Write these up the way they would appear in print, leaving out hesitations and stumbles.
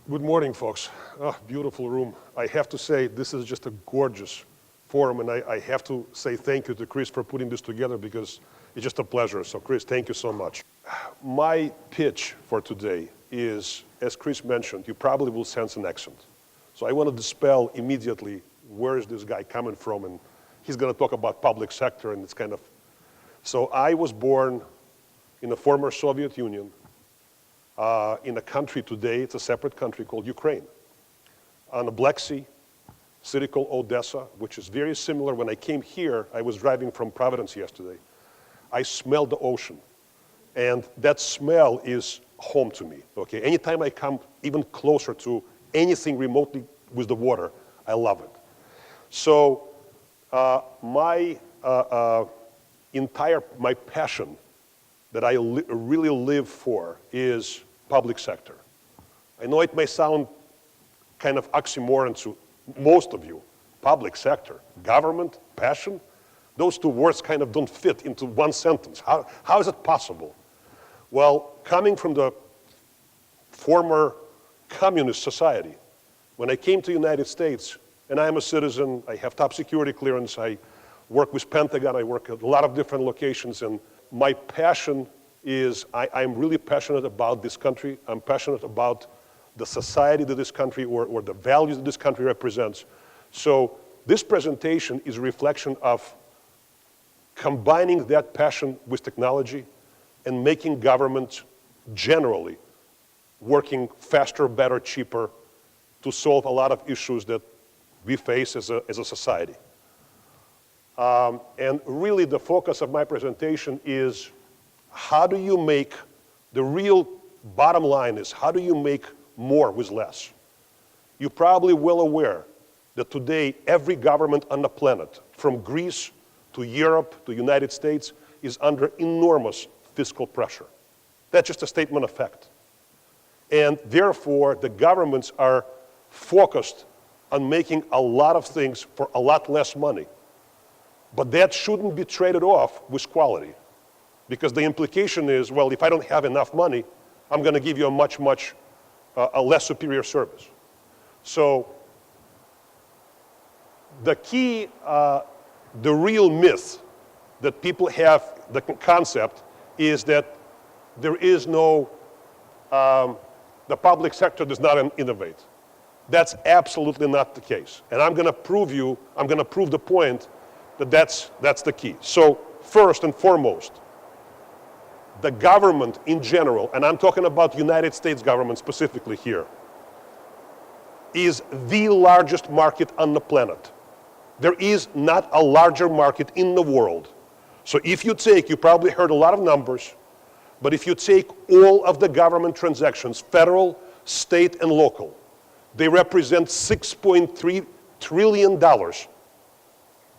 Good morning, folks. Oh, beautiful room. I have to say, this is just a gorgeous forum, and I have to say thank you to Chris for putting this together because it's just a pleasure. So Chris, thank you so much. My pitch for today is, as Chris mentioned, you probably will sense an accent. So I want to dispel immediately where is this guy coming from, and he's going to talk about public sector, and it's kind of... So I was born in the former Soviet Union, in a country today, it's a separate country called Ukraine, on the Black Sea, city called Odessa, which is very similar. When I came here, I was driving from Providence yesterday. I smelled the ocean, and that smell is home to me, okay? Anytime I come even closer to anything remotely with the water, I love it. So my passion that I really live for is public sector. I know it may sound kind of oxymoron to most of you. Public sector, government, passion, those two words kind of don't fit into one sentence. How is it possible? Well, coming from the former communist society, when I came to the United States, and I am a citizen, I have top security clearance, I work with Pentagon, I work at a lot of different locations, and my passion is I'm really passionate about this country. I'm passionate about the society that this country or the values that this country represents. So this presentation is a reflection of combining that passion with technology and making government generally working faster, better, cheaper to solve a lot of issues that we face as a society. And really the focus of my presentation is how do you make, the real bottom line is how do you make more with less? You're probably well aware that today every government on the planet, from Greece to Europe to the United States, is under enormous fiscal pressure. That's just a statement of fact. And therefore, the governments are focused on making a lot of things for a lot less money. But that shouldn't be traded off with quality. Because the implication is, well, if I don't have enough money, I'm going to give you a much less superior service. So the key, the real myth that people have, the concept, is that there is no, the public sector does not innovate. That's absolutely not the case. And I'm going to prove the point that that's the key. So first and foremost, the government in general, and I'm talking about United States government specifically here, is the largest market on the planet. There is not a larger market in the world. So if you take, you probably heard a lot of numbers, but if you take all of the government transactions, federal, state, and local, they represent $6.3 trillion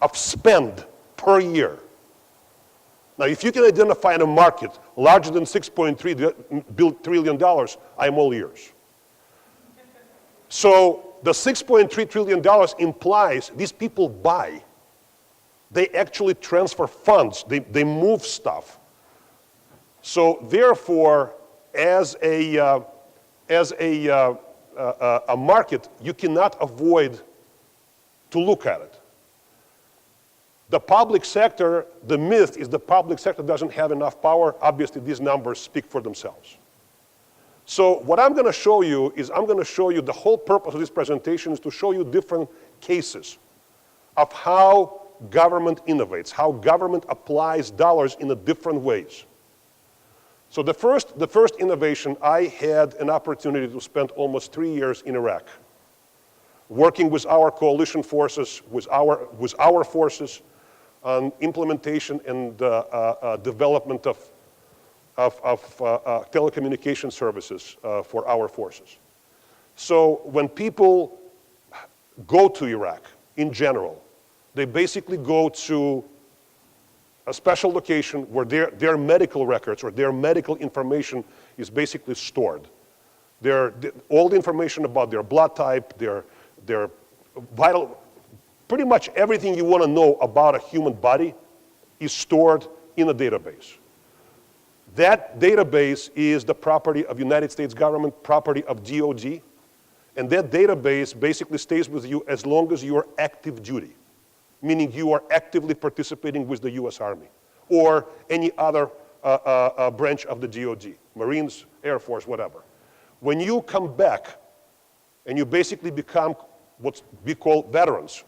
of spend per year. Now, if you can identify a market larger than $6.3 trillion, I'm all ears. So the $6.3 trillion implies these people buy. They actually transfer funds. They move stuff. So therefore, as a market, you cannot avoid to look at it. The public sector, the myth is the public sector doesn't have enough power. Obviously, these numbers speak for themselves. So what I'm going to show you is the whole purpose of this presentation is to show you different cases of how government innovates, how government applies dollars in different ways. So the first innovation, I had an opportunity to spend almost 3 years in Iraq, working with our coalition forces, with our forces, on implementation and development of telecommunication services for our forces. So when people go to Iraq in general, they basically go to a special location where their medical records or their medical information is basically stored. All the information about their blood type, their vital, pretty much everything you want to know about a human body is stored in a database. That database is the property of United States government, property of DOD, And that database basically stays with you as long as you are active duty, meaning you are actively participating with the US Army or any other branch of the DoD, Marines, Air Force, whatever. When you come back and you basically become what we call veterans,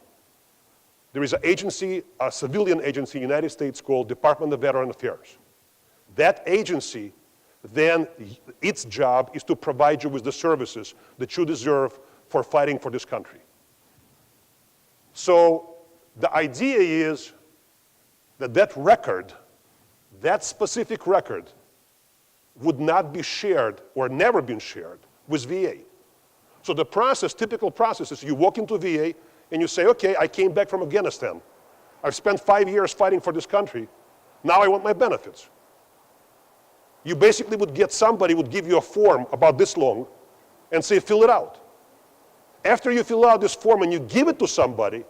there is an agency, a civilian agency in the United States called Department of Veteran Affairs. That agency, then its job is to provide you with the services that you deserve for fighting for this country. So the idea is that that record, that specific record, would not be shared or never been shared with VA. So the process, typical process is you walk into VA and you say, okay, I came back from Afghanistan. I've spent 5 years fighting for this country. Now I want my benefits. You basically would get somebody would give you a form about this long and say, fill it out. After you fill out this form and you give it to somebody,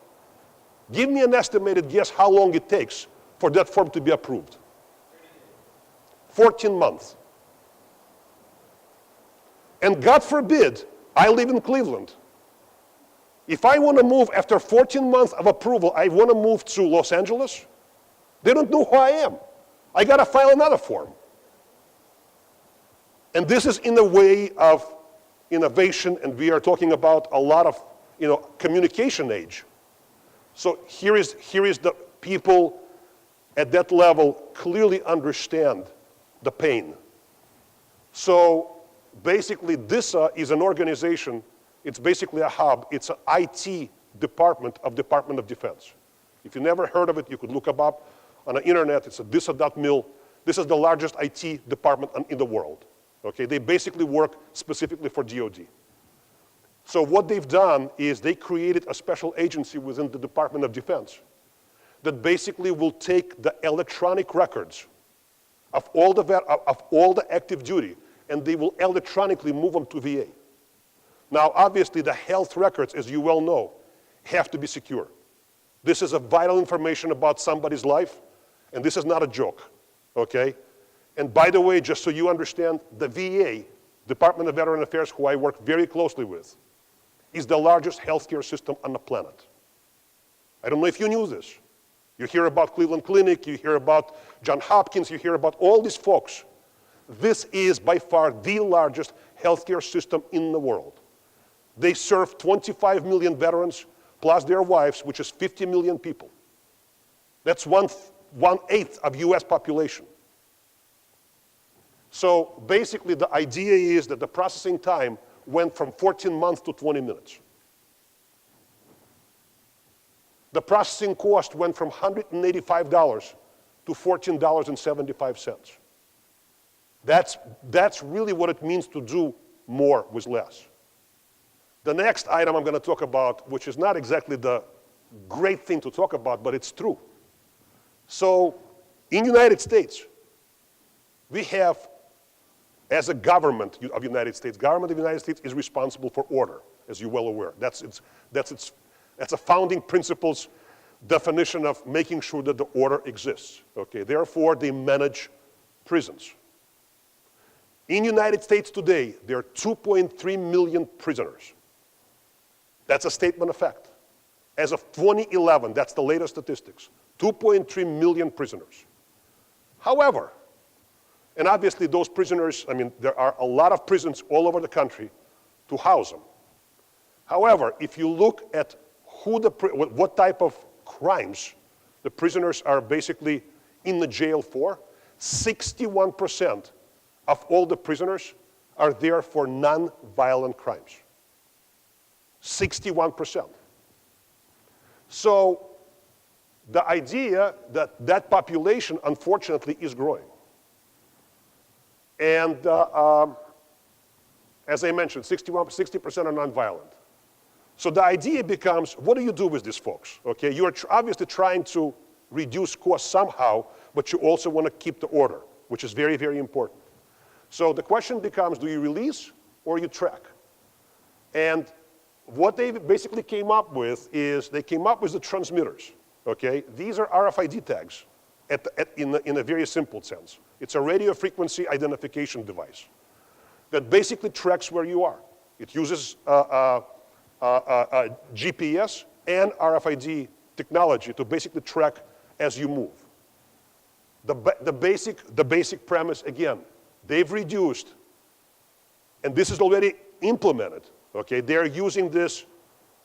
give me an estimated guess how long it takes for that form to be approved. 14 months. And God forbid, I live in Cleveland. If I want to move after 14 months of approval, I want to move to Los Angeles, they don't know who I am. I got to file another form. And this is in the way of innovation, and we are talking about a lot of, communication age. So here is the people at that level clearly understand the pain. So basically, DISA is an organization, it's basically a hub, it's an IT department of Department of Defense. If you never heard of it, you could look up on the internet, it's a DISA.mil. This is the largest IT department in the world. Okay, they basically work specifically for DoD. So what they've done is they created a special agency within the Department of Defense that basically will take the electronic records of all the active duty, and they will electronically move them to VA. Now, obviously, the health records, as you well know, have to be secure. This is a vital information about somebody's life, and this is not a joke, okay? And by the way, just so you understand, the VA, Department of Veteran Affairs, who I work very closely with, is the largest healthcare system on the planet. I don't know if you knew this. You hear about Cleveland Clinic, you hear about Johns Hopkins, you hear about all these folks. This is by far the largest healthcare system in the world. They serve 25 million veterans plus their wives, which is 50 million people. That's one-eighth of US population. So basically the idea is that the processing time went from 14 months to 20 minutes. The processing cost went from $185 to $14.75. That's really what it means to do more with less. The next item I'm going to talk about, which is not exactly the great thing to talk about, but it's true. So in the United States, we have, as a government of the United States, government of the United States is responsible for order, as you're well aware. That's a founding principles definition of making sure that the order exists. Okay, therefore they manage prisons. In the United States today, there are 2.3 million prisoners. That's a statement of fact. As of 2011, that's the latest statistics, 2.3 million prisoners. However, and obviously those prisoners, there are a lot of prisons all over the country to house them. However, if you look at what type of crimes the prisoners are basically in the jail for, 61% of all the prisoners are there for non-violent crimes. 61%. So the idea that that population, unfortunately, is growing. And as I mentioned, 60% are nonviolent. So the idea becomes, what do you do with these folks? Okay, you're obviously trying to reduce costs somehow, but you also want to keep the order, which is very, very important. So the question becomes, do you release or you track? And what they basically came up with is, they came up with the transmitters, okay? These are RFID tags in a very simple sense. It's a radio frequency identification device that basically tracks where you are. It uses GPS and RFID technology to basically track as you move. The basic premise, again, they've reduced, and this is already implemented, okay? They're using this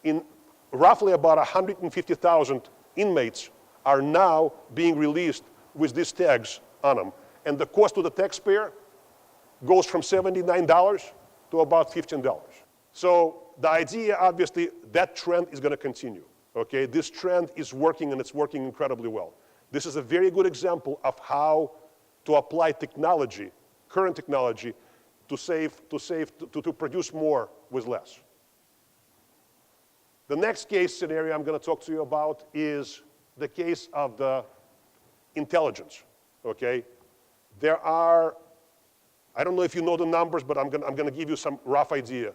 in roughly about 150,000 inmates are now being released with these tags on them. And the cost to the taxpayer goes from $79 to about $15. So the idea, obviously, that trend is going to continue, okay? This trend is working, and it's working incredibly well. This is a very good example of how to apply technology, current technology, to produce more with less. The next case scenario I'm going to talk to you about is the case of the intelligence, okay? There are, I don't know if you know the numbers, but I'm going to give you some rough idea.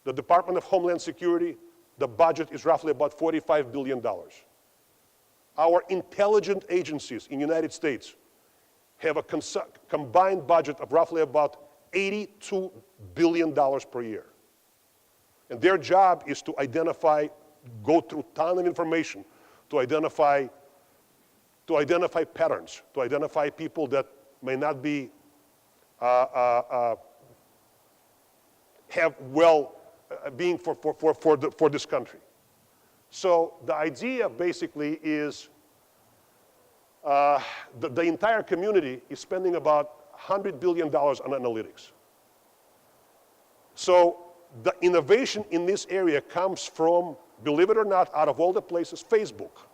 The Department of Homeland Security, the budget is roughly about $45 billion. Our intelligence agencies in the United States have a combined budget of roughly about $82 billion per year. And their job is to identify, go through a ton of information to identify patterns, to identify people that may not be, being for this country. So the idea basically is the entire community is spending about $100 billion on analytics. So the innovation in this area comes from, believe it or not, out of all the places, Facebook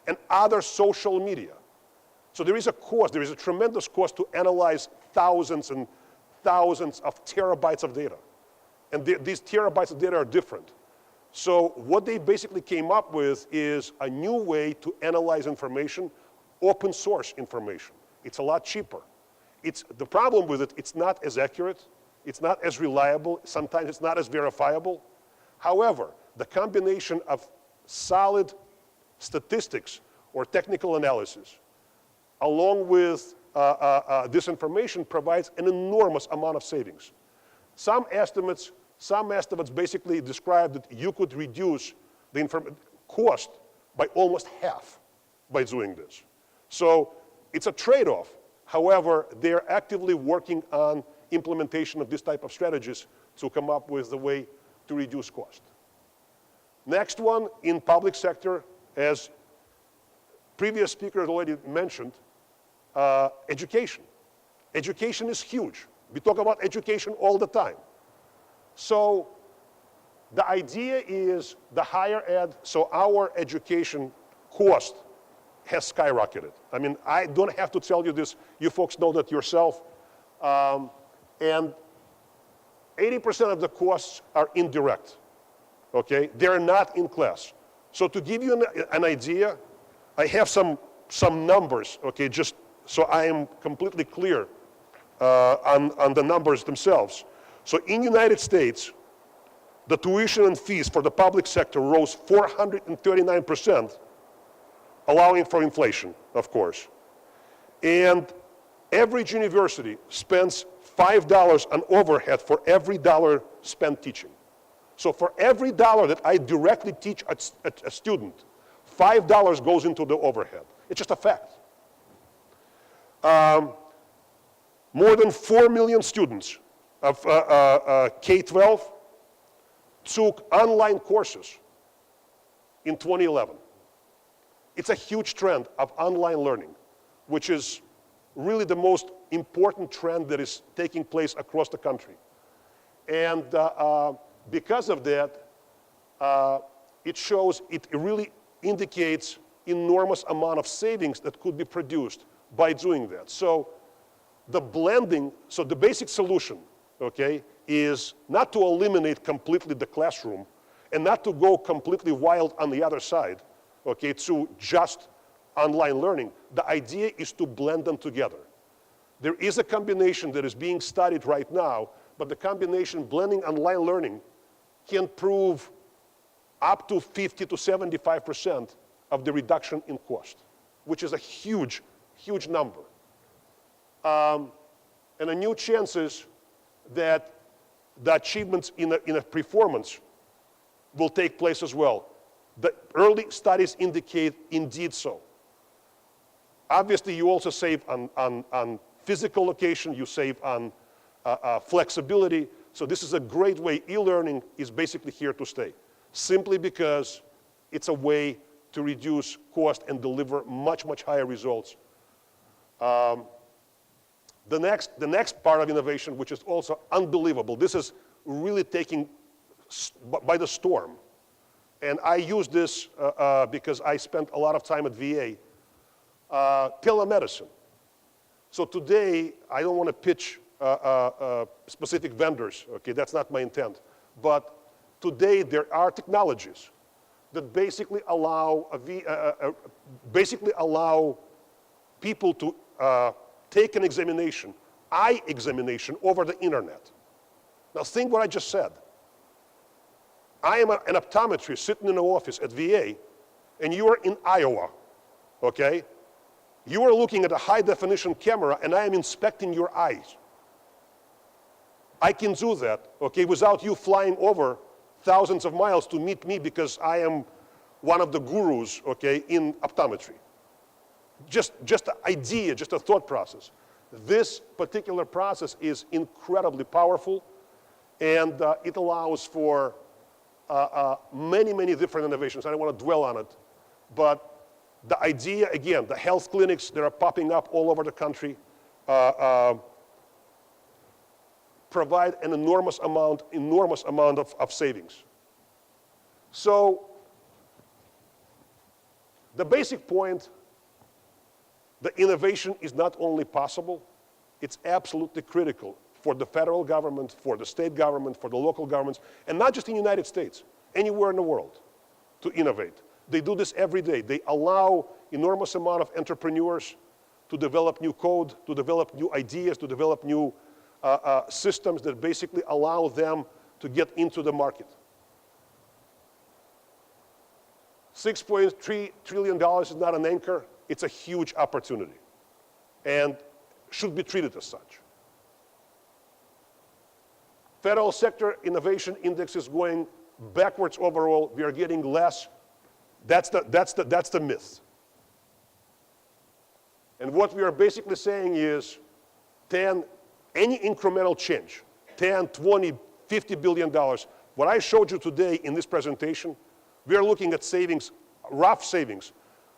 and other social media. So there is a cost, there is a tremendous cost to analyze thousands and thousands of terabytes of data. And these terabytes of data are different. So what they basically came up with is a new way to analyze information, open source information. It's a lot cheaper. The problem with it, it's not as accurate, it's not as reliable, sometimes it's not as verifiable. However, the combination of solid statistics or technical analysis along with this information provides an enormous amount of savings. Some estimates basically describe that you could reduce the cost by almost half by doing this. So it's a trade-off. However, they're actively working on implementation of this type of strategies to come up with the way to reduce cost. Next one, in public sector, as previous speakers already mentioned, education. Education is huge. We talk about education all the time. So the idea is the higher ed, so our education cost has skyrocketed. I mean, I don't have to tell you this. You folks know that yourself. And 80% of the costs are indirect, okay? They're not in class. So to give you an idea, I have some numbers, okay, just so I am completely clear on the numbers themselves. So in the United States, the tuition and fees for the public sector rose 439%, allowing for inflation, of course. And average university spends $5 on overhead for every dollar spent teaching. So for every dollar that I directly teach a student, $5 goes into the overhead. It's just a fact. More than 4 million students of K-12 took online courses in 2011. It's a huge trend of online learning, which is really the most important trend that is taking place across the country. And because of that, it really indicates enormous amount of savings that could be produced by doing that. So the blending, so the basic solution, okay, is not to eliminate completely the classroom and not to go completely wild on the other side, okay, to just online learning. The idea is to blend them together. There is a combination that is being studied right now, but the combination blending online learning can prove up to 50 to 75% of the reduction in cost, which is a huge, huge number. And a new chances that the achievements in a performance will take place as well. The early studies indicate indeed so. Obviously, you also save on physical location, you save on flexibility. So this is a great way. E-learning is basically here to stay, simply because it's a way to reduce cost and deliver much, much higher results. The next part of innovation, which is also unbelievable, this is really taking by the storm. And I use this because I spent a lot of time at VA. Telemedicine. So today, I don't want to pitch specific vendors, okay, that's not my intent. But today, there are technologies that basically allow, people to take an examination, eye examination over the internet. Now think what I just said. I am an optometrist sitting in an office at VA, and you are in Iowa, okay? You are looking at a high-definition camera, and I am inspecting your eyes. I can do that, okay, without you flying over thousands of miles to meet me because I am one of the gurus, okay, in optometry. Just an idea, just a thought process. This particular process is incredibly powerful, and it allows for many, many different innovations. I don't want to dwell on it, but the idea, again, the health clinics that are popping up all over the country provide an enormous amount of savings. So the basic point, the innovation is not only possible, it's absolutely critical for the federal government, for the state government, for the local governments, and not just in the United States, anywhere in the world to innovate. They do this every day. They allow enormous amount of entrepreneurs to develop new code, to develop new ideas, to develop new systems that basically allow them to get into the market. $6.3 trillion is not an anchor. It's a huge opportunity and should be treated as such. Federal sector innovation index is going backwards overall. We are getting less. That's the myth. And what we are basically saying is any incremental change, 10, 20, $50 billion, what I showed you today in this presentation, we are looking at savings, rough savings,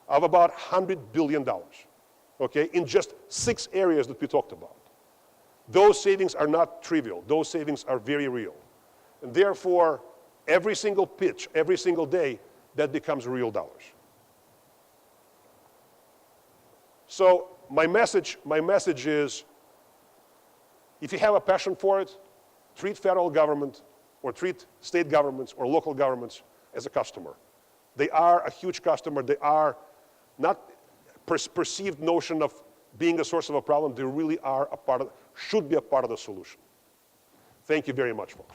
of about $100 billion, okay, in just 6 areas that we talked about. Those savings are not trivial. Those savings are very real. And therefore, every single pitch, every single day, that becomes real dollars. So my message is, if you have a passion for it, treat federal government or treat state governments or local governments as a customer. They are a huge customer. They are not perceived notion of being a source of a problem. They really are a part of, should be a part of the solution. Thank you very much, folks.